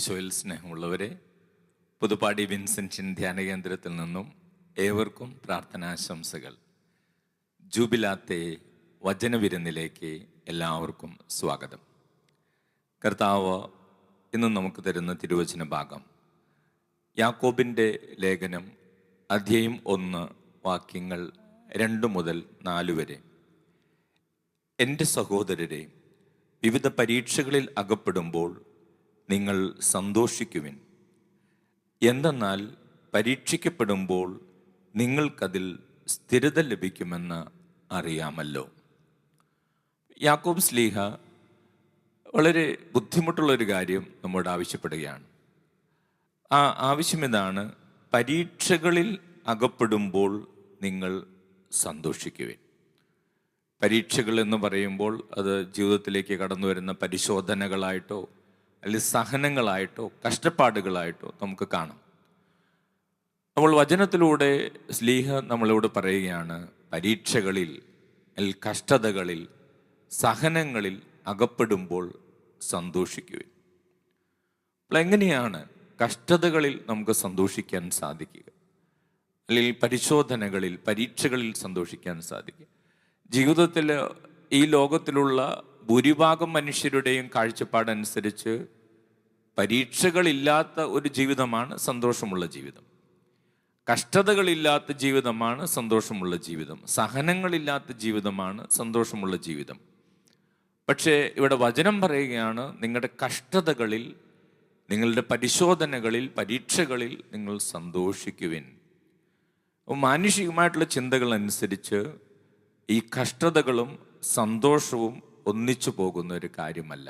ഈശോയിൽ സ്നേഹമുള്ളവരെ, പുതുപ്പാടി വിൻസെൻറ്റിൻ ധ്യാന കേന്ദ്രത്തിൽ നിന്നും ഏവർക്കും പ്രാർത്ഥനാശംസകൾ. ജൂബിലാത്തെ വചനവിരുന്നിലേക്ക് എല്ലാവർക്കും സ്വാഗതം. കർത്താവ് ഇന്ന് നമുക്ക് തരുന്ന തിരുവചന ഭാഗം യാക്കോബിൻ്റെ ലേഖനം അധ്യായം 1 വാക്യങ്ങൾ 2 മുതൽ 4 വരെ. എൻ്റെ സഹോദരരെ, വിവിധ പരീക്ഷകളിൽ അകപ്പെടുമ്പോൾ നിങ്ങൾ സന്തോഷിക്കുവിൻ. എന്തെന്നാൽ പരീക്ഷിക്കപ്പെടുമ്പോൾ നിങ്ങൾക്കതിൽ സ്ഥിരത ലഭിക്കുമെന്ന് അറിയാമല്ലോ. യാക്കോബ് ശ്ലീഹ വളരെ ബുദ്ധിമുട്ടുള്ളൊരു കാര്യം നമ്മോട് ആവശ്യപ്പെടുകയാണ്. ആ ആവശ്യം ഇതാണ്: പരീക്ഷകളിൽ അകപ്പെടുമ്പോൾ നിങ്ങൾ സന്തോഷിക്കുവിൻ. പരീക്ഷകൾ എന്ന് പറയുമ്പോൾ അത് ജീവിതത്തിലേക്ക് കടന്നു വരുന്ന പരിശോധനകളായിട്ടോ അല്ലെങ്കിൽ സഹനങ്ങളായിട്ടോ കഷ്ടപ്പാടുകളായിട്ടോ നമുക്ക് കാണാം. നമ്മൾ വചനത്തിലൂടെ ശ്ലീഹ നമ്മളോട് പറയുകയാണ്, പരീക്ഷകളിൽ അല്ലെങ്കിൽ കഷ്ടതകളിൽ സഹനങ്ങളിൽ അകപ്പെടുമ്പോൾ സന്തോഷിക്കുവിൻ. അപ്പോൾ എങ്ങനെയാണ് കഷ്ടതകളിൽ നമുക്ക് സന്തോഷിക്കാൻ സാധിക്കുക, അല്ലെങ്കിൽ പരിശോധനകളിൽ പരീക്ഷകളിൽ സന്തോഷിക്കാൻ സാധിക്കുക? ജീവിതത്തിൽ ഈ ലോകത്തിലുള്ള ഭൂരിഭാഗം മനുഷ്യരുടെയും കാഴ്ചപ്പാടനുസരിച്ച് പരീക്ഷകളില്ലാത്ത ഒരു ജീവിതമാണ് സന്തോഷമുള്ള ജീവിതം. കഷ്ടതകളില്ലാത്ത ജീവിതമാണ് സന്തോഷമുള്ള ജീവിതം. സഹനങ്ങളില്ലാത്ത ജീവിതമാണ് സന്തോഷമുള്ള ജീവിതം. പക്ഷേ ഇവിടെ വചനം പറയുകയാണ്, നിങ്ങളുടെ കഷ്ടതകളിൽ, നിങ്ങളുടെ പരിശോധനകളിൽ, പരീക്ഷകളിൽ നിങ്ങൾ സന്തോഷിക്കുവിൻ. മാനുഷികമായിട്ടുള്ള ചിന്തകൾ അനുസരിച്ച് ഈ കഷ്ടതകളും സന്തോഷവും ഒന്നിച്ചു പോകുന്ന ഒരു കാര്യമല്ല.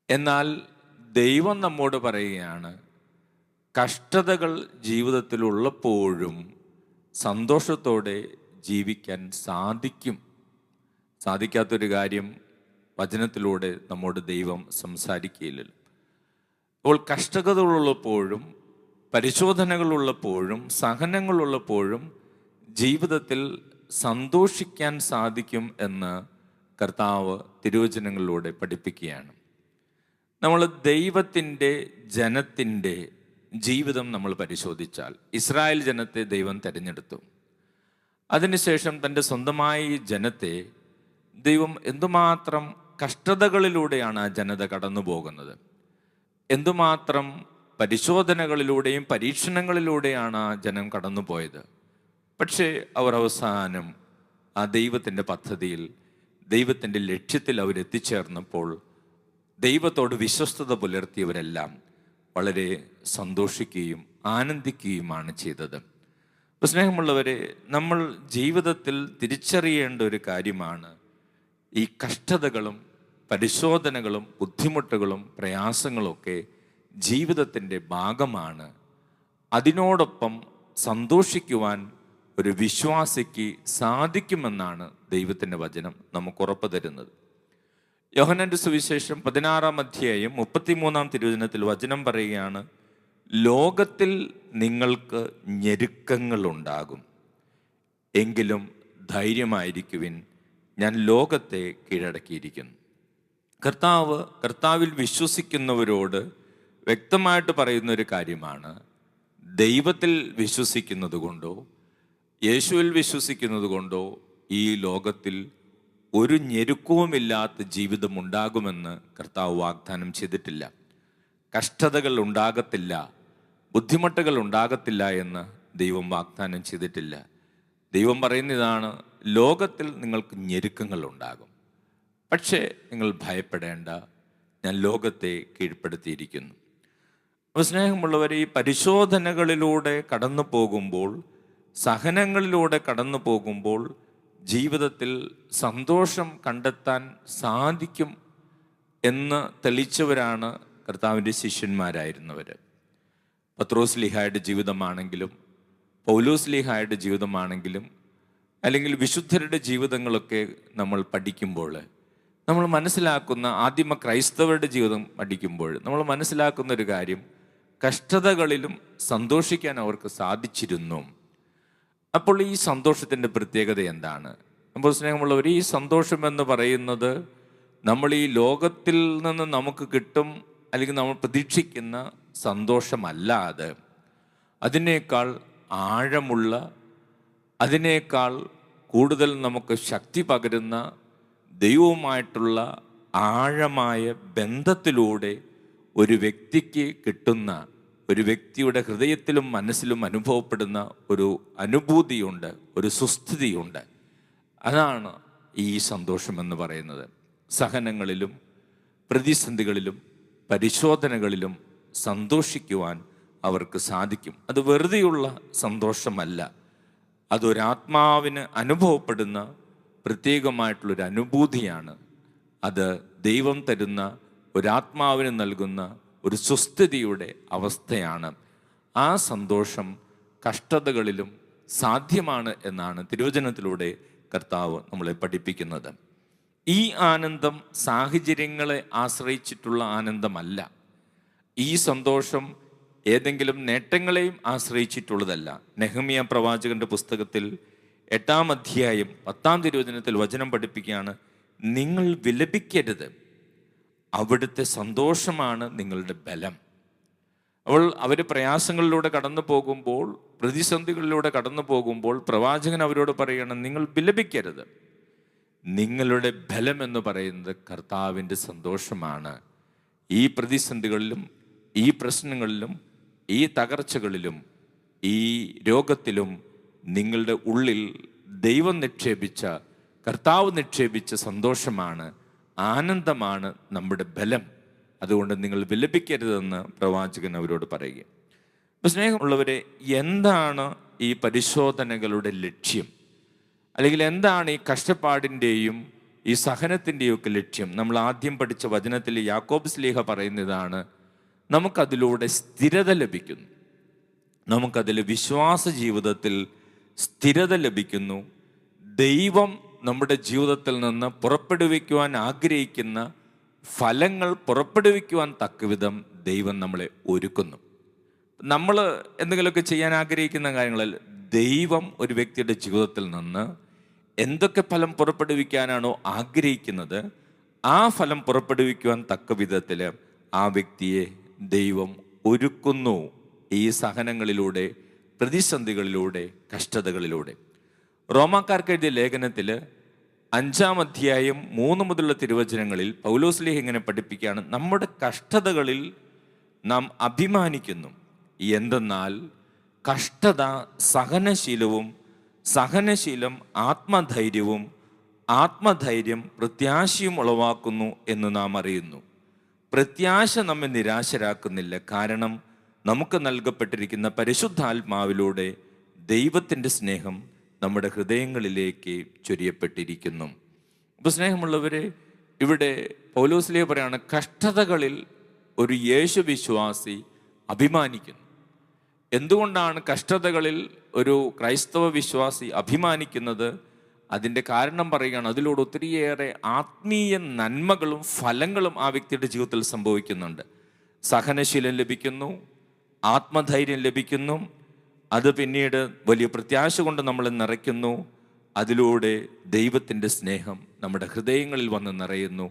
എന്നാൽ ദൈവം നമ്മോട് പറയുകയാണ്, കഷ്ടതകൾ ജീവിതത്തിലുള്ളപ്പോഴും സന്തോഷത്തോടെ ജീവിക്കാൻ സാധിക്കും. സാധിക്കാത്തൊരു കാര്യം വചനത്തിലൂടെ നമ്മോട് ദൈവം സംസാരിക്കുകയില്ലല്ലോ. അപ്പോൾ കഷ്ടതകളുള്ളപ്പോഴും പരിശോധനകളുള്ളപ്പോഴും സഹനങ്ങളുള്ളപ്പോഴും ജീവിതത്തിൽ സന്തോഷിക്കാൻ സാധിക്കും എന്ന് കർത്താവ് തിരുവചനങ്ങളിലൂടെ പഠിപ്പിക്കുകയാണ്. നമ്മൾ ദൈവത്തിൻ്റെ ജനത്തിൻ്റെ ജീവിതം നമ്മൾ പരിശോധിച്ചാൽ, ഇസ്രായേൽ ജനത്തെ ദൈവം തിരഞ്ഞെടുത്തു. അതിനുശേഷം തൻ്റെ സ്വന്തമായി ജനത്തെ ദൈവം എന്തുമാത്രം കഷ്ടതകളിലൂടെയാണ് ആ ജനത കടന്നു പോകുന്നത്, എന്തുമാത്രം പരിശോധനകളിലൂടെയും പരീക്ഷണങ്ങളിലൂടെയാണ് ആ ജനം കടന്നു പോയത്. പക്ഷേ അവർ അവസാനം ആ ദൈവത്തിൻ്റെ പദ്ധതിയിൽ, ദൈവത്തിൻ്റെ ലക്ഷ്യത്തിൽ അവരെത്തിച്ചേർന്നപ്പോൾ ദൈവത്തോട് വിശ്വസ്തത പുലർത്തിയവരെല്ലാം വളരെ സന്തോഷിക്കുകയും ആനന്ദിക്കുകയുമാണ് ചെയ്തത്. സ്നേഹമുള്ളവരെ, നമ്മൾ ജീവിതത്തിൽ തിരിച്ചറിയേണ്ട ഒരു കാര്യമാണ്, ഈ കഷ്ടതകളും പരിശോധനകളും ബുദ്ധിമുട്ടുകളും പ്രയാസങ്ങളൊക്കെ ജീവിതത്തിൻ്റെ ഭാഗമാണ്. അതിനോടൊപ്പം സന്തോഷിക്കുവാൻ ഒരു വിശ്വാസിക്ക് സാധിക്കുമെന്നാണ് ദൈവത്തിൻ്റെ വചനം നമുക്ക് ഉറപ്പ് തരുന്നത്. യോഹന്നാന്റെ സുവിശേഷം 16 അധ്യായം 33 തിരുവചനത്തിൽ വചനം പറയുകയാണ്, ലോകത്തിൽ നിങ്ങൾക്ക് ഞെരുക്കങ്ങളുണ്ടാകും, എങ്കിലും ധൈര്യമായിരിക്കുവിൻ, ഞാൻ ലോകത്തെ കീഴടക്കിയിരിക്കുന്നു. കർത്താവിൽ വിശ്വസിക്കുന്നവരോട് വ്യക്തമായിട്ട് പറയുന്ന ഒരു കാര്യമാണ്, ദൈവത്തിൽ വിശ്വസിക്കുന്നത് കൊണ്ടോ യേശുവിൽ വിശ്വസിക്കുന്നത് കൊണ്ടോ ഈ ലോകത്തിൽ ഒരു ഞെരുക്കവുമില്ലാത്ത ജീവിതം ഉണ്ടാകുമെന്ന് കർത്താവ് വാഗ്ദാനം ചെയ്തിട്ടില്ല. കഷ്ടതകൾ ഉണ്ടാകത്തില്ല, ബുദ്ധിമുട്ടുകൾ ഉണ്ടാകത്തില്ല എന്ന് ദൈവം വാഗ്ദാനം ചെയ്തിട്ടില്ല. ദൈവം പറയുന്നതാണ്, ലോകത്തിൽ നിങ്ങൾക്ക് ഞെരുക്കങ്ങൾ ഉണ്ടാകും, പക്ഷേ നിങ്ങൾ ഭയപ്പെടേണ്ട, ഞാൻ ലോകത്തെ കീഴ്പ്പെടുത്തിയിരിക്കുന്നു. അപ്പോൾ സ്നേഹമുള്ളവരെ, ഈ പരിശോധനകളിലൂടെ കടന്നു പോകുമ്പോൾ, സഹനങ്ങളിലൂടെ കടന്നു പോകുമ്പോൾ ജീവിതത്തിൽ സന്തോഷം കണ്ടെത്താൻ സാധിക്കും എന്ന് തെളിയിച്ചവരാണ് കർത്താവിൻ്റെ ശിഷ്യന്മാരായിരുന്നവർ. പത്രോസ് ലീഹായുടെ ജീവിതമാണെങ്കിലും പൗലോസ് ലീഹായുടെ ജീവിതമാണെങ്കിലും അല്ലെങ്കിൽ വിശുദ്ധരുടെ ജീവിതങ്ങളൊക്കെ നമ്മൾ പഠിക്കുമ്പോൾ നമ്മൾ മനസ്സിലാക്കുന്ന, ആദിമ ക്രൈസ്തവരുടെ ജീവിതം പഠിക്കുമ്പോൾ നമ്മൾ മനസ്സിലാക്കുന്ന ഒരു കാര്യം, കഷ്ടതകളിലും സന്തോഷിക്കാൻ അവർക്ക് സാധിച്ചിരുന്നു. അപ്പോൾ ഈ സന്തോഷത്തിൻ്റെ പ്രത്യേകത എന്താണ്? അപ്പോൾ സ്നേഹമുള്ളവർ, ഈ സന്തോഷം എന്ന് പറയുന്നത് നമ്മൾ ഈ ലോകത്തിൽ നിന്ന് നമുക്ക് കിട്ടും അല്ലെങ്കിൽ നമ്മൾ പ്രതീക്ഷിക്കുന്ന സന്തോഷമല്ലാതെ അതിനേക്കാൾ ആഴമുള്ള, അതിനേക്കാൾ കൂടുതൽ നമുക്ക് ശക്തി പകരുന്ന ദൈവവുമായിട്ടുള്ള ആഴമായ ബന്ധത്തിലൂടെ ഒരു വ്യക്തിക്ക് കിട്ടുന്ന, ഒരു വ്യക്തിയുടെ ഹൃദയത്തിലും മനസ്സിലും അനുഭവപ്പെടുന്ന ഒരു അനുഭൂതിയുണ്ട്, ഒരു സുസ്ഥിതിയുണ്ട്. അതാണ് ഈ സന്തോഷമെന്ന് പറയുന്നത്. സഹനങ്ങളിലും പ്രതിസന്ധികളിലും പരിശോധനകളിലും സന്തോഷിക്കുവാൻ അവർക്ക് സാധിക്കും. അത് വെറുതെയുള്ള സന്തോഷമല്ല, അതൊരാത്മാവിന് അനുഭവപ്പെടുന്ന പ്രത്യേകമായിട്ടുള്ളൊരു അനുഭൂതിയാണ്. അത് ദൈവം തരുന്ന, ഒരാത്മാവിന് നൽകുന്ന ഒരു സുസ്ഥിതിയുടെ അവസ്ഥയാണ്. ആ സന്തോഷം കഷ്ടതകളിലും സാധ്യമാണ് എന്നാണ് തിരുവചനത്തിലൂടെ കർത്താവ് നമ്മളെ പഠിപ്പിക്കുന്നത്. ഈ ആനന്ദം സാഹചര്യങ്ങളെ ആശ്രയിച്ചിട്ടുള്ള ആനന്ദമല്ല. ഈ സന്തോഷം ഏതെങ്കിലും നേട്ടങ്ങളെയും ആശ്രയിച്ചിട്ടുള്ളതല്ല. നെഹമ്യാ പ്രവാചകന്റെ പുസ്തകത്തിൽ 8-ാം അധ്യായം 10-ാം തിരുവചനത്തിൽ വചനം പഠിപ്പിക്കുകയാണ്, നിങ്ങൾ വിലപിക്കരുത്, അവിടുത്തെ സന്തോഷമാണ് നിങ്ങളുടെ ബലം. അവർ പ്രയാസങ്ങളിലൂടെ കടന്നു പോകുമ്പോൾ, പ്രതിസന്ധികളിലൂടെ കടന്നു പോകുമ്പോൾ പ്രവാചകൻ അവരോട് പറയണം, നിങ്ങൾ വിലപിക്കരുത്, നിങ്ങളുടെ ബലം എന്ന് പറയുന്നത് കർത്താവിൻ്റെ സന്തോഷമാണ്. ഈ പ്രതിസന്ധികളിലും ഈ പ്രശ്നങ്ങളിലും ഈ തകർച്ചകളിലും ഈ രോഗത്തിലും നിങ്ങളുടെ ഉള്ളിൽ ദൈവം നിക്ഷേപിച്ച, കർത്താവ് നിക്ഷേപിച്ച സന്തോഷമാണ്, ആനന്ദമാണ് നമ്മുടെ ബലം. അതുകൊണ്ട് നിങ്ങൾ വിലപിക്കരുതെന്ന് പ്രവാചകൻ അവരോട് പറയുക. അപ്പോൾ സ്നേഹമുള്ളവരെ, എന്താണ് ഈ പരിശോധനകളുടെ ലക്ഷ്യം? അല്ലെങ്കിൽ എന്താണ് ഈ കഷ്ടപ്പാടിൻ്റെയും ഈ സഹനത്തിൻ്റെയും ഒക്കെ ലക്ഷ്യം? നമ്മൾ ആദ്യം പഠിച്ച വചനത്തിൽ യാക്കോബ് ശ്ലീഹ പറയുന്നതാണ്, നമുക്കതിലൂടെ സ്ഥിരത ലഭിക്കുന്നു, നമുക്കതിൽ വിശ്വാസ ജീവിതത്തിൽ സ്ഥിരത ലഭിക്കുന്നു. ദൈവം നമ്മുടെ ജീവിതത്തിൽ നിന്ന് പുറപ്പെടുവിക്കുവാൻ ആഗ്രഹിക്കുന്ന ഫലങ്ങൾ പുറപ്പെടുവിക്കുവാൻ തക്കവിധം ദൈവം നമ്മളെ ഒരുക്കുന്നു. നമ്മൾ എന്തെങ്കിലുമൊക്കെ ചെയ്യാൻ ആഗ്രഹിക്കുന്ന കാര്യങ്ങളിൽ ദൈവം ഒരു വ്യക്തിയുടെ ജീവിതത്തിൽ നിന്ന് എന്തൊക്കെ ഫലം പുറപ്പെടുവിക്കാനാണോ ആഗ്രഹിക്കുന്നത്, ആ ഫലം പുറപ്പെടുവിക്കുവാൻ തക്ക വിധത്തിൽ ആ വ്യക്തിയെ ദൈവം ഒരുക്കുന്നു. ഈ സഹനങ്ങളിലൂടെ, പ്രതിസന്ധികളിലൂടെ, കഷ്ടതകളിലൂടെ. റോമാക്കാർക്ക് എഴുതിയ ലേഖനത്തിൽ 5-ാം അധ്യായം 3 മുതലുള്ള തിരുവചനങ്ങളിൽ പൗലോസ് ശ്ലീഹ ഇങ്ങനെ പഠിപ്പിക്കുകയാണ്, നമ്മുടെ കഷ്ടതകളിൽ നാം അഭിമാനിക്കുന്നു. എന്തെന്നാൽ കഷ്ടത സഹനശീലവും, സഹനശീലം ആത്മധൈര്യവും, ആത്മധൈര്യം പ്രത്യാശയും ഉളവാക്കുന്നു എന്ന് നാം അറിയുന്നു. പ്രത്യാശ നമ്മെ നിരാശരാക്കുന്നില്ല, കാരണം നമുക്ക് നൽകപ്പെട്ടിരിക്കുന്ന പരിശുദ്ധാത്മാവിലൂടെ ദൈവത്തിൻ്റെ സ്നേഹം നമ്മുടെ ഹൃദയങ്ങളിലേക്ക് ചൊരിയപ്പെട്ടിരിക്കുന്നു. അപ്പോൾ സ്നേഹമുള്ളവരെ, ഇവിടെ പൗലോസ് ശ്ലീഹ പറയാണ്, കഷ്ടതകളിൽ ഒരു യേശു വിശ്വാസി അഭിമാനിക്കുന്നു. എന്തുകൊണ്ടാണ് കഷ്ടതകളിൽ ഒരു ക്രൈസ്തവ വിശ്വാസി അഭിമാനിക്കുന്നത്? അതിൻ്റെ കാരണം പറയുകയാണ്, അതിലൂടെ ഒത്തിരിയേറെ ആത്മീയ നന്മകളും ഫലങ്ങളും ആ വ്യക്തിയുടെ ജീവിതത്തിൽ സംഭവിക്കുന്നുണ്ട്. സഹനശീലം ലഭിക്കുന്നു, ആത്മധൈര്യം ലഭിക്കുന്നു, അത് പിന്നീട് വലിയ പ്രത്യാശ കൊണ്ട് നമ്മളെ നിറയ്ക്കുന്നു. അതിലൂടെ ദൈവത്തിൻ്റെ സ്നേഹം നമ്മുടെ ഹൃദയങ്ങളിൽ വന്ന് നിറയുന്നു.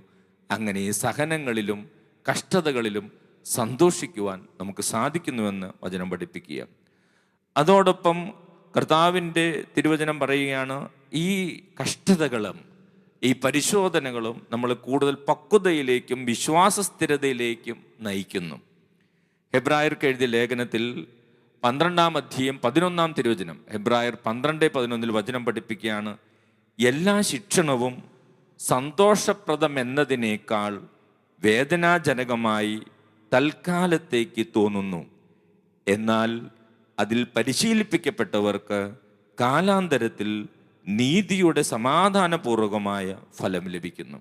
അങ്ങനെ ഈ സഹനങ്ങളിലും കഷ്ടതകളിലും സന്തോഷിക്കുവാൻ നമുക്ക് സാധിക്കുന്നുവെന്ന് വചനം പഠിപ്പിക്കുക. അതോടൊപ്പം കർത്താവിൻ്റെ തിരുവചനം പറയുകയാണ്, ഈ കഷ്ടതകളും ഈ പരിശോധനകളും നമ്മൾ കൂടുതൽ പക്വതയിലേക്കും വിശ്വാസസ്ഥിരതയിലേക്കും നയിക്കുന്നു. ഹെബ്രായർക്ക് എഴുതിയ ലേഖനത്തിൽ 12-ാം അധ്യായം 11-ാം തിരുവചനം, ഹെബ്രായർ 12:11 വചനം പഠിപ്പിക്കുകയാണ്, എല്ലാ ശിക്ഷണവും സന്തോഷപ്രദമെന്നതിനേക്കാൾ വേദനാജനകമായി തൽക്കാലത്തേക്ക് തോന്നുന്നു, എന്നാൽ അതിൽ പരിശീലിപ്പിക്കപ്പെട്ടവർക്ക് കാലാന്തരത്തിൽ നീതിയുടെ സമാധാനപൂർവകമായ ഫലം ലഭിക്കുന്നു.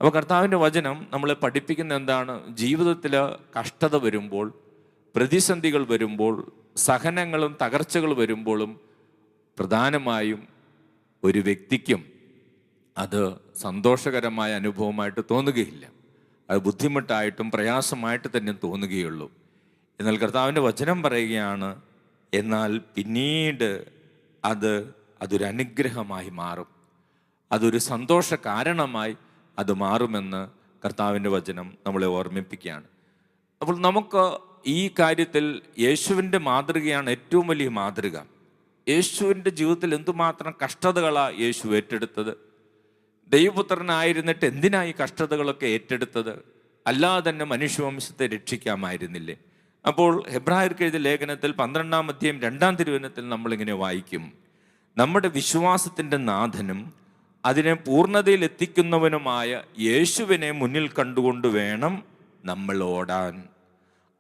അപ്പോൾ കർത്താവിൻ്റെ വചനം നമ്മളെ പഠിപ്പിക്കുന്ന എന്താണ്? ജീവിതത്തിൽ കഷ്ടത വരുമ്പോൾ, പ്രതിസന്ധികൾ വരുമ്പോൾ, സഹനങ്ങളും തകർച്ചകൾ വരുമ്പോഴും പ്രധാനമായും ഒരു വ്യക്തിക്കും അത് സന്തോഷകരമായ അനുഭവമായിട്ട് തോന്നുകയില്ല. അത് ബുദ്ധിമുട്ടായിട്ടും പ്രയാസമായിട്ട് തന്നെ തോന്നുകയുള്ളൂ. എന്നാൽ കർത്താവിൻ്റെ വചനം പറയുകയാണ്, എന്നാൽ പിന്നീട് അതൊരു അനുഗ്രഹമായി മാറും, അതൊരു സന്തോഷ കാരണമായി അത് മാറുമെന്ന് കർത്താവിൻ്റെ വചനം നമ്മളെ ഓർമ്മിപ്പിക്കുകയാണ്. അപ്പോൾ നമുക്ക് ഈ കാര്യത്തിൽ യേശുവിൻ്റെ മാതൃകയാണ് ഏറ്റവും വലിയ മാതൃക. യേശുവിൻ്റെ ജീവിതത്തിൽ എന്തുമാത്രം കഷ്ടതകളാണ് യേശു ഏറ്റെടുത്തത്. ദൈവപുത്രനായിരുന്നിട്ട് എന്തിനായി കഷ്ടതകളൊക്കെ ഏറ്റെടുത്തത്? അല്ലാതെ തന്നെ മനുഷ്യവംശത്തെ രക്ഷിക്കാമായിരുന്നില്ലേ? അപ്പോൾ ഹെബ്രായർക്ക് എഴുതിയ ലേഖനത്തിൽ 12-ാം അധ്യായം 2-ാം തിരുവചനത്തിൽ നമ്മളിങ്ങനെ വായിക്കും, നമ്മുടെ വിശ്വാസത്തിൻ്റെ നാഥനും അതിനെ പൂർണ്ണതയിൽ എത്തിക്കുന്നവനുമായ യേശുവിനെ മുന്നിൽ കണ്ടുകൊണ്ട് വേണം നമ്മൾ ഓടാൻ.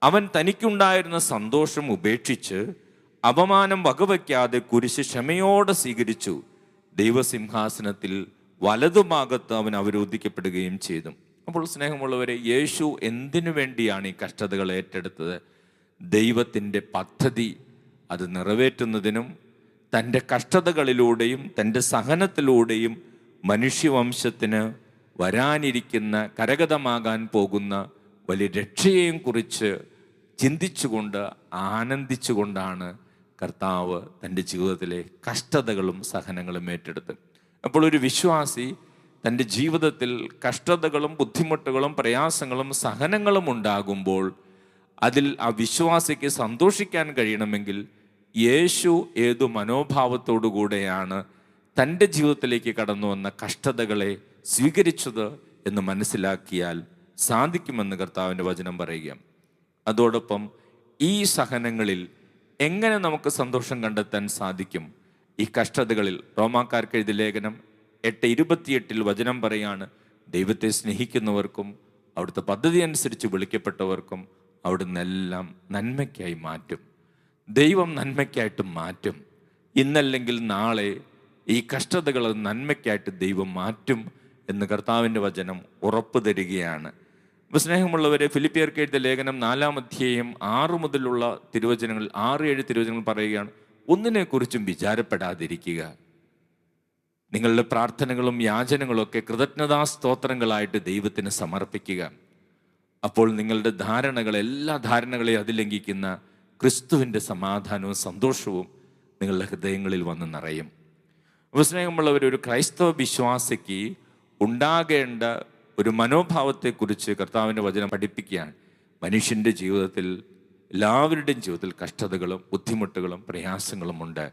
അവൻ തനിക്കുണ്ടായിരുന്ന സന്തോഷം ഉപേക്ഷിച്ച് അപമാനം വകവയ്ക്കാതെ കുരിശ് ക്ഷമയോടെ സ്വീകരിച്ചു. ദൈവസിംഹാസനത്തിൽ വലതുഭാഗത്ത് അവൻ അവരോധിക്കപ്പെടുകയും ചെയ്തു. അപ്പോൾ സ്നേഹമുള്ളവരെ, യേശു എന്തിനു വേണ്ടിയാണ് ഈ കഷ്ടതകൾ ഏറ്റെടുത്തത്? ദൈവത്തിൻ്റെ പദ്ധതി അത് നിറവേറ്റുന്നതിനും തൻ്റെ കഷ്ടതകളിലൂടെയും തൻ്റെ സഹനത്തിലൂടെയും മനുഷ്യവംശത്തിന് വരാനിരിക്കുന്ന കരഗതമാകാൻ പോകുന്ന വലിയ രക്ഷയെയും കുറിച്ച് ചിന്തിച്ചുകൊണ്ട് ആനന്ദിച്ചുകൊണ്ടാണ് കർത്താവ് തൻ്റെ ജീവിതത്തിലെ കഷ്ടതകളും സഹനങ്ങളും ഏറ്റെടുത്തത്. അപ്പോൾ ഒരു വിശ്വാസി തൻ്റെ ജീവിതത്തിൽ കഷ്ടതകളും ബുദ്ധിമുട്ടുകളും പ്രയാസങ്ങളും സഹനങ്ങളും ഉണ്ടാകുമ്പോൾ അതിൽ ആ വിശ്വാസിക്ക് സന്തോഷിക്കാൻ കഴിയണമെങ്കിൽ യേശു ഏതു മനോഭാവത്തോടു കൂടെയാണ് തൻ്റെ ജീവിതത്തിലേക്ക് കടന്നു വന്ന കഷ്ടതകളെ സ്വീകരിച്ചത് എന്ന് മനസ്സിലാക്കിയാൽ സാധിക്കുമെന്ന് കർത്താവിൻ്റെ വചനം പറയുക. അതോടൊപ്പം ഈ സഹനങ്ങളിൽ എങ്ങനെ നമുക്ക് സന്തോഷം കണ്ടെത്താൻ സാധിക്കും? ഈ കഷ്ടതകളിൽ റോമാക്കാർക്ക് എഴുതിയ ലേഖനം 8:28 വചനം പറയാണ്, ദൈവത്തെ സ്നേഹിക്കുന്നവർക്കും അവിടുത്തെ പദ്ധതി അനുസരിച്ച് വിളിക്കപ്പെട്ടവർക്കും അവിടുന്ന് എല്ലാം നന്മയ്ക്കായി മാറ്റും. ദൈവം നന്മയ്ക്കായിട്ട് മാറ്റും. ഇന്നല്ലെങ്കിൽ നാളെ ഈ കഷ്ടതകൾ നന്മയ്ക്കായിട്ട് ദൈവം മാറ്റും എന്ന് കർത്താവിൻ്റെ വചനം ഉറപ്പ് തരികയാണ്. സ്നേഹമുള്ളവരെ, ഫിലിപ്പിയർക്ക് എഴുതിയ ലേഖനം 4-ാം അധ്യായം 6 മുതലുള്ള തിരുവചനങ്ങൾ 6-7 തിരുവചനങ്ങൾ പറയുകയാണ്, ഒന്നിനെക്കുറിച്ചും വിചാരപ്പെടാതിരിക്കുക. നിങ്ങളുടെ പ്രാർത്ഥനകളും യാചനകളും ഒക്കെ കൃതജ്ഞതാ സ്തോത്രങ്ങളായിട്ട് ദൈവത്തിന് സമർപ്പിക്കുക. അപ്പോൾ നിങ്ങളുടെ എല്ലാ ധാരണകളെയും അതിലംഘിക്കുന്ന ക്രിസ്തുവിൻ്റെ സമാധാനവും സന്തോഷവും നിങ്ങളുടെ ഹൃദയങ്ങളിൽ വന്ന് നിറയും. സ്നേഹമുള്ളവർ, ഒരു ക്രൈസ്തവ വിശ്വാസിക്ക് ഉണ്ടാകേണ്ട ഒരു മനോഭാവത്തെക്കുറിച്ച് കർത്താവിൻ്റെ വചനം പഠിപ്പിക്കുകയാണ്. മനുഷ്യൻ്റെ ജീവിതത്തിൽ, എല്ലാവരുടെയും ജീവിതത്തിൽ കഷ്ടതകളും ബുദ്ധിമുട്ടുകളും പ്രയാസങ്ങളും ഉണ്ട്.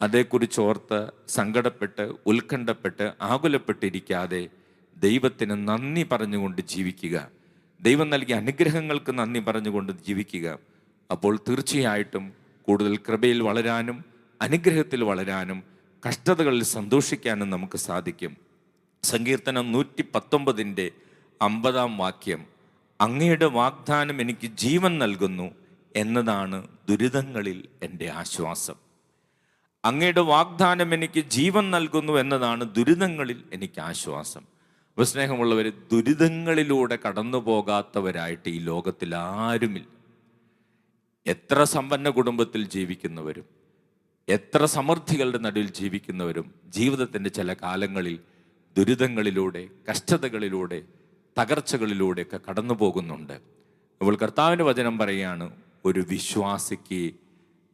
അതേക്കുറിച്ച് ഓർത്ത് സങ്കടപ്പെട്ട് ഉത്കണ്ഠപ്പെട്ട് ആകുലപ്പെട്ടിരിക്കാതെ ദൈവത്തിന് നന്ദി പറഞ്ഞുകൊണ്ട് ജീവിക്കുക. ദൈവം നൽകിയ അനുഗ്രഹങ്ങൾക്ക് നന്ദി പറഞ്ഞുകൊണ്ട് ജീവിക്കുക. അപ്പോൾ തീർച്ചയായിട്ടും കൂടുതൽ കൃപയിൽ വളരാനും അനുഗ്രഹത്തിൽ വളരാനും കഷ്ടതകളിൽ സന്തോഷിക്കാനും നമുക്ക് സാധിക്കും. സങ്കീർത്തനം 119 50-ാം വാക്യം, അങ്ങയുടെ വാഗ്ദാനം എനിക്ക് ജീവൻ നൽകുന്നു എന്നതാണ് ദുരിതങ്ങളിൽ എൻ്റെ ആശ്വാസം. അങ്ങയുടെ വാഗ്ദാനം എനിക്ക് ജീവൻ നൽകുന്നു എന്നതാണ് ദുരിതങ്ങളിൽ എനിക്ക് ആശ്വാസം. സ്നേഹമുള്ളവർ, ദുരിതങ്ങളിലൂടെ കടന്നു പോകാത്തവരായിട്ട് ഈ ലോകത്തിൽ ആരുമില്ല. എത്ര സമ്പന്ന കുടുംബത്തിൽ ജീവിക്കുന്നവരും എത്ര സമൃദ്ധികളുടെ നടുവിൽ ജീവിക്കുന്നവരും ജീവിതത്തിൻ്റെ ചില കാലങ്ങളിൽ ദുരിതങ്ങളിലൂടെ, കഷ്ടതകളിലൂടെ, തകർച്ചകളിലൂടെയൊക്കെ കടന്നു പോകുന്നുണ്ട്. അപ്പോൾ കർത്താവിൻ്റെ വചനം പറയുകയാണ്, ഒരു വിശ്വാസിക്ക്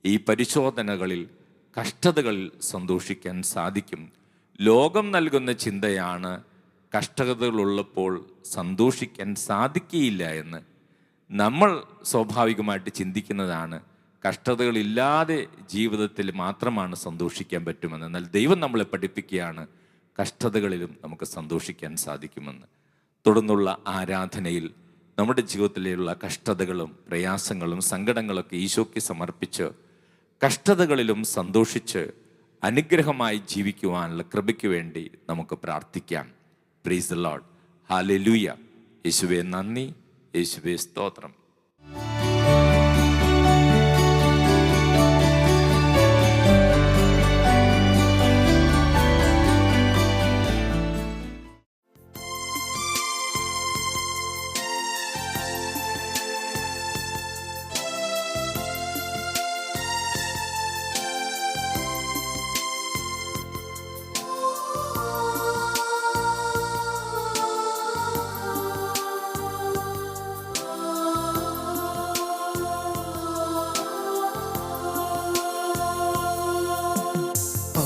ഈ പരിശോധനകളിൽ, കഷ്ടതകളിൽ സന്തോഷിക്കാൻ സാധിക്കും. ലോകം നൽകുന്ന ചിന്തയാണ് കഷ്ടതകളുള്ളപ്പോൾ സന്തോഷിക്കാൻ സാധിക്കുകയില്ല എന്ന്. നമ്മൾ സ്വാഭാവികമായിട്ട് ചിന്തിക്കുന്നതാണ് കഷ്ടതകളില്ലാതെ ജീവിതത്തിൽ മാത്രമാണ് സന്തോഷിക്കാൻ പറ്റുമെന്ന്. എന്നാൽ ദൈവം നമ്മളെ പഠിപ്പിക്കുകയാണ് കഷ്ടതകളിലും നമുക്ക് സന്തോഷിക്കാൻ സാധിക്കുമെന്ന്. തുടർന്നുള്ള ആരാധനയിൽ നമ്മുടെ ജീവിതത്തിലുള്ള കഷ്ടതകളും പ്രയാസങ്ങളും സങ്കടങ്ങളൊക്കെ ഈശോയ്ക്ക് സമർപ്പിച്ച് കഷ്ടതകളിലും സന്തോഷിച്ച് അനുഗ്രഹമായി ജീവിക്കുവാനുള്ള കൃപയ്ക്ക് വേണ്ടി നമുക്ക് പ്രാർത്ഥിക്കാം. Praise the Lord. ഹല്ലേലൂയ. യേശുവേ നന്ദി, യേശുവേ സ്തോത്രം.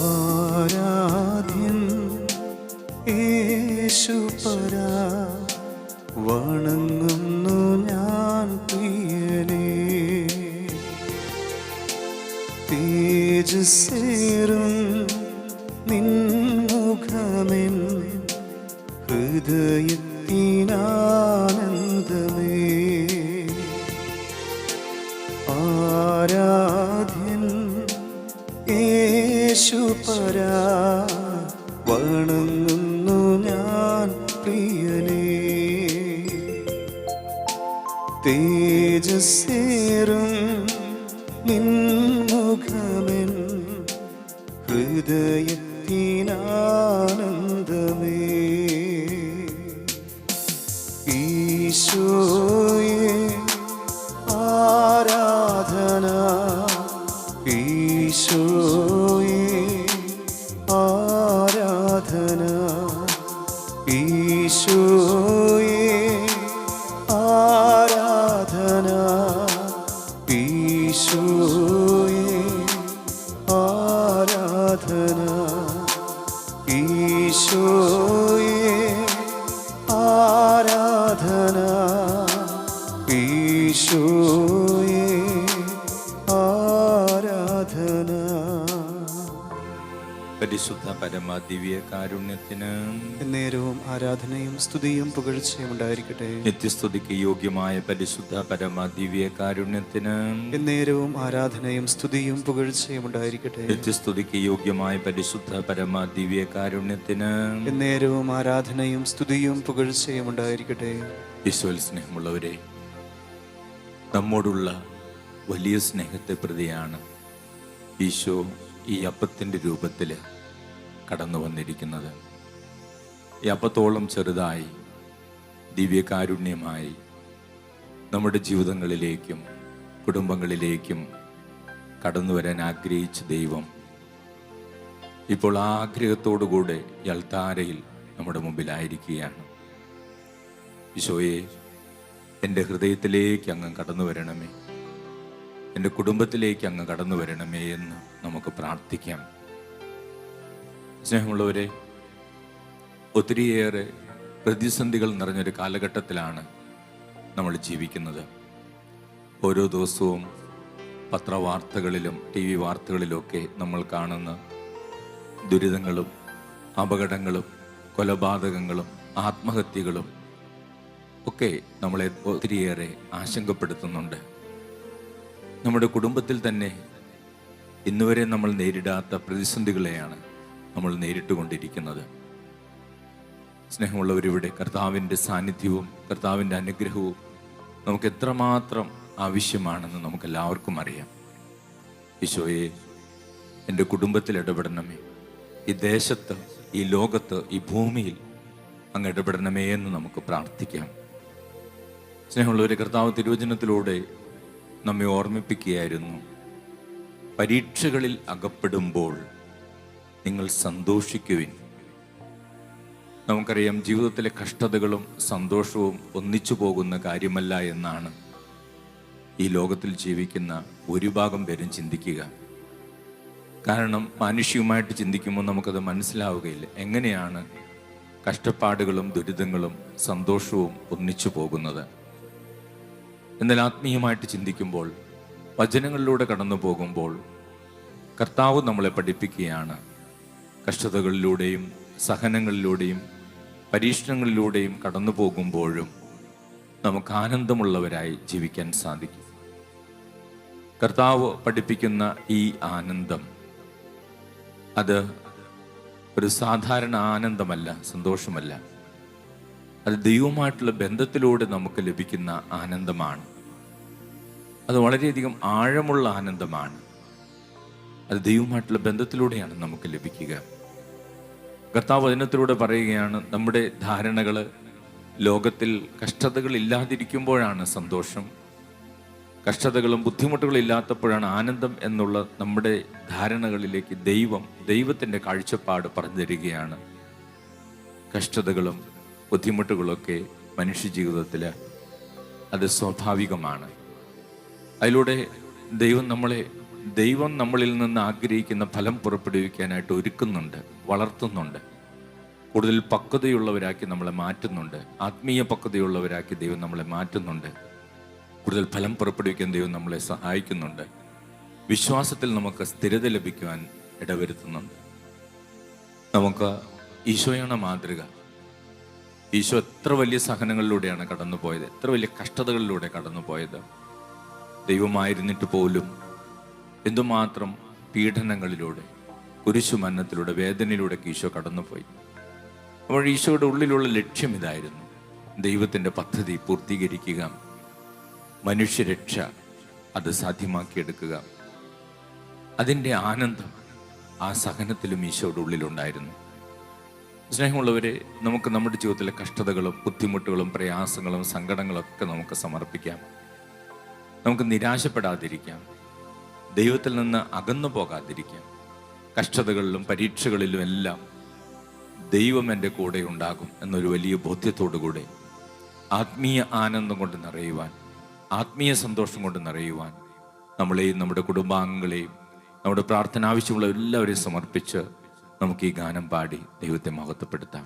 ആരാധ്യൻ യേശുപരാ, വണങ്ങുന്നു ഞാൻ തേജസ്സേറും നിൻമുഖമെൻ ഹൃദയത്തിനാനന്ദമേ. ആരാധ്യൻ യേശുപരാ, വണങ്ങുന്നു ഞാൻ പ്രിയനേ. തേജസ്സേറും നിൻമുഖമെൻ ഹൃദയത്തിനാനന്ദമേ. ഈശോയേ ആരാധന, ഈശോയേ ആരാധന, ഈശോയേ ആരാധന, ഈശോയേ ആരാധന, ഈശോയേ ആരാധന, ഈശോയേ ആരാധന. പരിശുദ്ധ പരമ ദിവ്യ കാരുണ്യത്തിന് നേരവും ആരാധനയും സ്തുതിയും പുകഴ്ചയും ഉണ്ടായിരിക്കട്ടെ. നിത്യസ്തുതിക്ക് യോഗ്യമായ പരിശുദ്ധ പരമ ദിവ്യ കാരുണ്യത്തിന് നേരവും ആരാധനയും സ്തുതിയും പുകഴ്ചയും ഉണ്ടായിരിക്കട്ടെ. നിത്യസ്തുതിക്ക് യോഗ്യമായ പരിശുദ്ധ പരമ ദിവ്യ കാരുണ്യത്തിന് നേരവും ആരാധനയും സ്തുതിയും പുകഴ്ചയും ഉണ്ടായിരിക്കട്ടെ. ഈശോയിൽ സ്നേഹമുള്ളവരെ, നമ്മോടുള്ള വലിയ സ്നേഹത്തെ പ്രതിയാണ് ഈശോ ഈ അപ്പത്തിൻ്റെ രൂപത്തിൽ കടന്നു വന്നിരിക്കുന്നത്. ഈ അപ്പത്തോളം ചെറുതായി ദിവ്യകാരുണ്യമായി നമ്മുടെ ജീവിതങ്ങളിലേക്കും കുടുംബങ്ങളിലേക്കും കടന്നു വരാൻ ആഗ്രഹിച്ച ദൈവം ഇപ്പോൾ ആ ആഗ്രഹത്തോടുകൂടെ ഈ അൾത്താരയിൽ നമ്മുടെ മുമ്പിലായിരിക്കുകയാണ്. ഈശോയെ, എൻ്റെ ഹൃദയത്തിലേക്ക് അങ്ങ് കടന്നു വരണമേ, എൻ്റെ കുടുംബത്തിലേക്ക് അങ്ങ് കടന്നു വരണമേ എന്ന് നമുക്ക് പ്രാർത്ഥിക്കാം. സ്നേഹമുള്ളവരെ, ഒത്തിരിയേറെ പ്രതിസന്ധികൾ നിറഞ്ഞൊരു കാലഘട്ടത്തിലാണ് നമ്മൾ ജീവിക്കുന്നത്. ഓരോ ദിവസവും പത്രവാർത്തകളിലും TV വാർത്തകളിലുമൊക്കെ നമ്മൾ കാണുന്ന ദുരിതങ്ങളും അപകടങ്ങളും കൊലപാതകങ്ങളും ആത്മഹത്യകളും ഒക്കെ നമ്മളെ ഒത്തിരിയേറെ ആശങ്കപ്പെടുത്തുന്നുണ്ട്. നമ്മുടെ കുടുംബത്തിൽ തന്നെ ഇന്നുവരെ നമ്മൾ നേരിടാത്ത പ്രതിസന്ധികളെയാണ് നമ്മൾ നേരിട്ടുകൊണ്ടിരിക്കുന്നത്. സ്നേഹമുള്ളവരിവിടെ കർത്താവിൻ്റെ സാന്നിധ്യവും കർത്താവിൻ്റെ അനുഗ്രഹവും നമുക്ക് എത്രമാത്രം ആവശ്യമാണെന്ന് നമുക്കെല്ലാവർക്കും അറിയാം. ഈശോയെ, എൻ്റെ കുടുംബത്തിൽ ഇടപെടണമേ, ഈ ദേശത്ത്, ഈ ലോകത്ത്, ഈ ഭൂമിയിൽ അങ്ങ് ഇടപെടണമേ എന്ന് നമുക്ക് പ്രാർത്ഥിക്കാം. സ്നേഹമുള്ളവരെ, കർത്താവ് തിരുവചനത്തിലൂടെ നമ്മെ ഓർമ്മിപ്പിക്കുകയായിരുന്നു, പരീക്ഷകളിൽ അകപ്പെടുമ്പോൾ നിങ്ങൾ സന്തോഷിക്കുവിൻ. നമുക്കറിയാം, ജീവിതത്തിലെ കഷ്ടതകളും സന്തോഷവും ഒന്നിച്ചു പോകുന്ന കാര്യമല്ല എന്നാണ് ഈ ലോകത്തിൽ ജീവിക്കുന്ന ഭൂരിഭാഗം പേരും ചിന്തിക്കുക. കാരണം മാനുഷികമായിട്ട് ചിന്തിക്കുമ്പോൾ നമുക്കത് മനസ്സിലാവുകയില്ല, എങ്ങനെയാണ് കഷ്ടപ്പാടുകളും ദുരിതങ്ങളും സന്തോഷവും ഒന്നിച്ചു പോകുന്നത്. എന്നാൽ ആത്മീയമായിട്ട് ചിന്തിക്കുമ്പോൾ, വചനങ്ങളിലൂടെ കടന്നു പോകുമ്പോൾ കർത്താവ് നമ്മളെ പഠിപ്പിക്കുകയാണ്, കഷ്ടതകളിലൂടെയും സഹനങ്ങളിലൂടെയും പരീക്ഷണങ്ങളിലൂടെയും കടന്നു പോകുമ്പോഴും നമുക്ക് ആനന്ദമുള്ളവരായി ജീവിക്കാൻ സാധിക്കും. കർത്താവ് പഠിപ്പിക്കുന്ന ഈ ആനന്ദം അത് ഒരു സാധാരണ ആനന്ദമല്ല, സന്തോഷമല്ല. അത് ദൈവവുമായിട്ടുള്ള ബന്ധത്തിലൂടെ നമുക്ക് ലഭിക്കുന്ന ആനന്ദമാണ്. അത് വളരെയധികം ആഴമുള്ള ആനന്ദമാണ്. അത് ദൈവവുമായിട്ടുള്ള ബന്ധത്തിലൂടെയാണ് നമുക്ക് ലഭിക്കുക. കർത്താവ് വചനത്തിലൂടെ പറയുകയാണ്, നമ്മുടെ ധാരണകൾ ലോകത്തിൽ കഷ്ടതകൾ ഇല്ലാതിരിക്കുമ്പോഴാണ് സന്തോഷം, കഷ്ടതകളും ബുദ്ധിമുട്ടുകളും ഇല്ലാത്തപ്പോഴാണ് ആനന്ദം എന്നുള്ള നമ്മുടെ ധാരണകളിലേക്ക് ദൈവത്തിൻ്റെ കാഴ്ചപ്പാട് പറഞ്ഞു തരികയാണ്. കഷ്ടതകളും ബുദ്ധിമുട്ടുകളൊക്കെ മനുഷ്യ ജീവിതത്തിൽ അത് സ്വാഭാവികമാണ്. അതിലൂടെ ദൈവം നമ്മളിൽ നിന്ന് ആഗ്രഹിക്കുന്ന ഫലം പുറപ്പെടുവിക്കാനായിട്ട് ഒരുക്കുന്നുണ്ട്, വളർത്തുന്നുണ്ട്, കൂടുതൽ പക്വതയുള്ളവരാക്കി നമ്മളെ മാറ്റുന്നുണ്ട്. ആത്മീയ പക്വതയുള്ളവരാക്കി ദൈവം നമ്മളെ മാറ്റുന്നുണ്ട്. കൂടുതൽ ഫലം പുറപ്പെടുവിക്കാൻ ദൈവം നമ്മളെ സഹായിക്കുന്നുണ്ട്. വിശ്വാസത്തിൽ നമുക്ക് സ്ഥിരത ലഭിക്കുവാൻ ഇടവരുത്തുന്നുണ്ട്. നമുക്ക് ഈശോയാണ് മാതൃക. ഈശോ എത്ര വലിയ സഹനങ്ങളിലൂടെയാണ് കടന്നുപോയത്, എത്ര വലിയ കഷ്ടതകളിലൂടെ കടന്നുപോയത്. ദൈവമായിരുന്നിട്ട് പോലും എന്തുമാത്രം പീഡനങ്ങളിലൂടെ, കുരിശുമരണത്തിലൂടെ, വേദനയിലൂടെ ഈശോ കടന്നുപോയി. അപ്പോൾ ഈശോയുടെ ഉള്ളിലുള്ള ലക്ഷ്യം ഇതായിരുന്നു: ദൈവത്തിൻ്റെ പദ്ധതി പൂർത്തീകരിക്കുക, മനുഷ്യരക്ഷ അത് സാധ്യമാക്കിയെടുക്കുക. അതിൻ്റെ ആനന്ദം ആ സഹനത്തിലും ഈശോയുടെ ഉള്ളിലുണ്ടായിരുന്നു. സ്നേഹമുള്ളവരെ, നമുക്ക് നമ്മുടെ ജീവിതത്തിലെ കഷ്ടതകളും ബുദ്ധിമുട്ടുകളും പ്രയാസങ്ങളും സങ്കടങ്ങളൊക്കെ നമുക്ക് സമർപ്പിക്കാം. നമുക്ക് നിരാശപ്പെടാതിരിക്കാം, ദൈവത്തിൽ നിന്ന് അകന്നു പോകാതിരിക്കാം. കഷ്ടതകളിലും പരീക്ഷകളിലും എല്ലാം ദൈവം എൻ്റെ കൂടെ ഉണ്ടാകും എന്നൊരു വലിയ ബോധ്യത്തോടുകൂടെ ആത്മീയ ആനന്ദം കൊണ്ട് നിറയുവാൻ, ആത്മീയ സന്തോഷം കൊണ്ട് നിറയുവാൻ നമ്മളെയും നമ്മുടെ കുടുംബാംഗങ്ങളെയും നമ്മുടെ പ്രാർത്ഥന ആവശ്യമുള്ള എല്ലാവരെയും സമർപ്പിച്ച് നമുക്ക് ഈ ഗാനം പാടി ദൈവത്തെ മഹത്വപ്പെടുത്താം.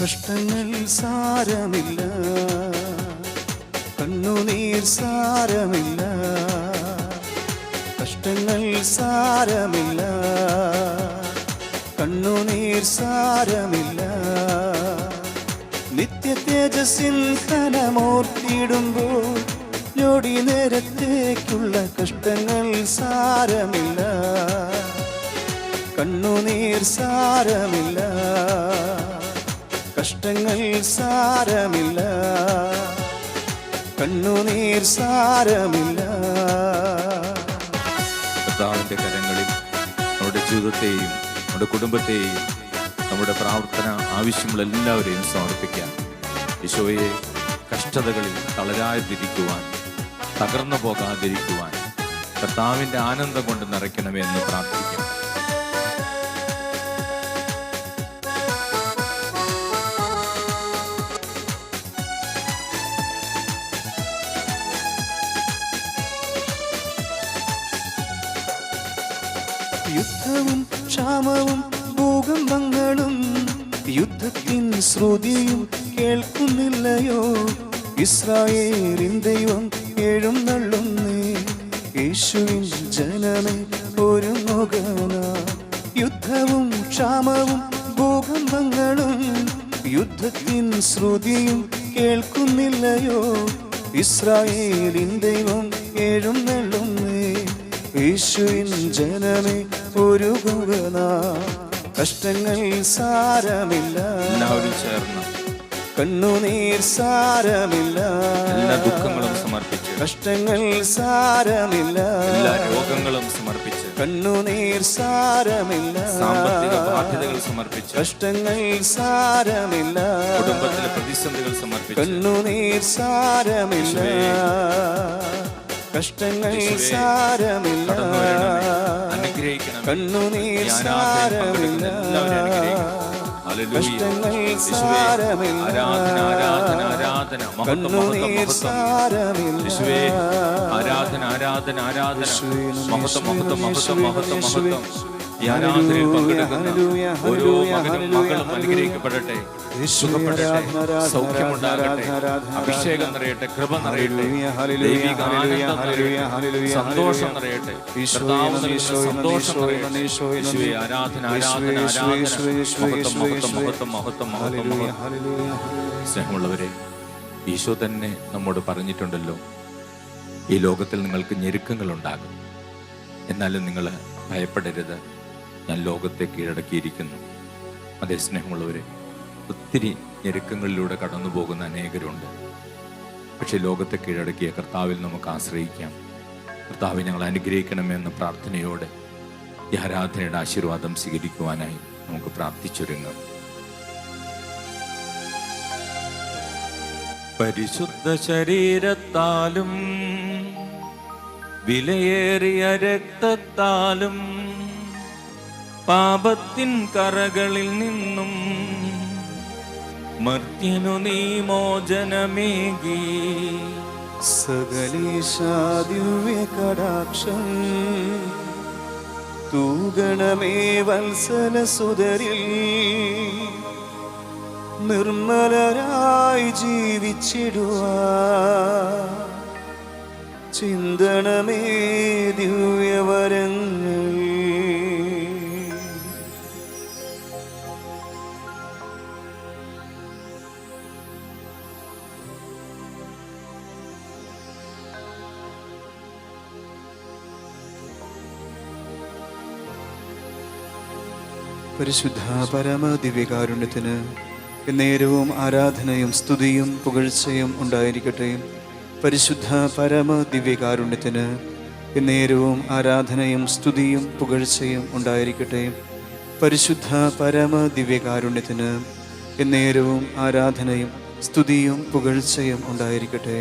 കഷ്ടങ്ങൾ സാരമില്ല, കണ്ണുനീർ സാരമില്ല. കഷ്ടങ്ങൾ സാരമില്ല, കണ്ണുനീർ സാരമില്ല. നിത്യ തേജസ്സിൻ കനമോർത്തിടുമ്പോൾ ഞൊടി നേരത്തേക്കുള്ള കഷ്ടങ്ങൾ സാരമില്ല, കണ്ണുനീർ സാരമില്ല. കഷ്ടങ്ങൾ സാരമില്ല, കണ്ണുനീർ സാരമില്ല. കർത്താവിൻ്റെ കരങ്ങളിൽ നമ്മുടെ ജീവിതത്തെയും നമ്മുടെ കുടുംബത്തെയും നമ്മുടെ പ്രാർത്ഥന ആവശ്യമുള്ള എല്ലാവരെയും സമർപ്പിക്കാം. ഈശോയെ, കഷ്ടതകളിൽ തളരാതിരിക്കുവാൻ, തകർന്നു പോകാതിരിക്കുവാൻ കർത്താവിൻ്റെ ആനന്ദം കൊണ്ട് നിറയ്ക്കണമേ എന്ന് പ്രാർത്ഥിക്കാം. യുദ്ധവും ക്ഷാമവും ഭൂകമ്പങ്ങളും യുദ്ധത്തിൻ ശ്രുതിയും കേൾക്കുന്നില്ലയോ? ഇസ്രായേലിൻ ദൈവം എഴുന്നള്ളുന്നേ, യേശുവിൻ ജനമേ ഒരുങ്ങുകന. യുദ്ധവും ക്ഷാമവും ഭൂകമ്പങ്ങളും യുദ്ധത്തിൻ ശ്രുതിയും കേൾക്കുന്നില്ലയോ? ഇസ്രായേലിൻ ദൈവം എഴുന്നള്ളുന്നേ, യേശുവിൻ ജനമേ ഒരുങ്ങുകന. കഷ്ടങ്ങൾ സാരമില്ല, എല്ലാവരും ചേർന്ന് കണ്ണുനീർ സാരമില്ല, എല്ലാ ദുഃഖങ്ങളും സമർപ്പിച്ച്, കഷ്ടങ്ങൾ സാരമില്ല, എല്ലാ രോഗങ്ങളും സമർപ്പിച്ച്, കണ്ണുനീർ സാരമില്ല, സാമ്പത്തിക ബാധ്യതകൾ സമർപ്പിച്ച്, കഷ്ടങ്ങൾ സാരമില്ല, കുടുംബത്തിലെ പ്രതിസന്ധികൾ സമർപ്പിച്ച്, കണ്ണുനീർ സാരമില്ല, കഷ്ടങ്ങൾ സാരമില്ല, കണ്ണുനീർ സാരമില്ല, കഷ്ടങ്ങൾ സാരമില്ല, കണ്ണുനീർ സാരമില്ല. ആരാധന ആരാധന ആരാധന, മഹത്വം മഹത്വം മഹത്വം മഹത്വം മഹത്വം. ഈ ആരാധനയിൽ പങ്കെടുക്കുന്ന ഓരോ മകനും മകളും അനുഗ്രഹിക്കപ്പെടട്ടെ, സുഖപ്പെടട്ടെ, സൗഖ്യമുണ്ടാകട്ടെ, അഭിഷേകം നിറയട്ടെ, കൃപ നിറയട്ടെ, ദൈവിക ആനന്ദം നിറയട്ടെ, സന്തോഷം നിറയട്ടെ, കർത്താവ് നൽകുന്ന സന്തോഷം നിറയട്ടെ. യേശുവേ, ആരാധന ആരാധന ആരാധന, മഹത്വം മഹത്വം മഹത്വം മഹത്വം മഹത്വം മഹത്വം. സ്നേഹമുള്ളവരെ, ഈശോ തന്നെ നമ്മോട് പറഞ്ഞിട്ടുണ്ടല്ലോ, ഈ ലോകത്തിൽ നിങ്ങൾക്ക് ഞെരുക്കങ്ങളുണ്ടാകും, എന്നാലും നിങ്ങൾ ഭയപ്പെടരുത്, ഞാൻ ലോകത്തെ കീഴടക്കിയിരിക്കുന്നു. അതേ സ്നേഹമുള്ളവരെ, ഒത്തിരി ഞെരുക്കങ്ങളിലൂടെ കടന്നു പോകുന്ന അനേകരുണ്ട്. പക്ഷെ ലോകത്തെ കീഴടക്കിയ കർത്താവിൽ നമുക്ക് ആശ്രയിക്കാം. കർത്താവ് ഞങ്ങൾ അനുഗ്രഹിക്കണമെന്ന പ്രാർത്ഥനയോടെ ഈ ആരാധനയുടെ ആശീർവാദം സ്വീകരിക്കുവാനായി നമുക്ക് പ്രാർത്ഥിച്ചൊരുങ്ങാം. പരിശുദ്ധ ശരീരത്താലും വിലയേറിയ രക്തത്താലും പാപത്തിൻ കറകളിൽ നിന്നും മർത്യനു നീ മോചനമേകി. സകലേശാ ദിവ്യ കടാക്ഷം തൂഗണമേ വത്സല സുതരിൽ നിർമ്മലരായി ജീവിച്ചിടുവാൻ ചിന്തണമേ ദിവ്യവരങ്ങൾ. പരിശുദ്ധ പരമ ദിവ്യകാരുണ്യത്തിന് എന്നേരവും ആരാധനയും സ്തുതിയും പുകഴ്ചയും ഉണ്ടായിരിക്കട്ടെ. പരിശുദ്ധ പരമ ദിവ്യകാരുണ്യത്തിന് എന്നേരവും ആരാധനയും സ്തുതിയും പുകഴ്ചയും ഉണ്ടായിരിക്കട്ടെ. പരിശുദ്ധ പരമ ദിവ്യകാരുണ്യത്തിന് എന്നേരവും ആരാധനയും സ്തുതിയും പുകഴ്ചയും ഉണ്ടായിരിക്കട്ടെ.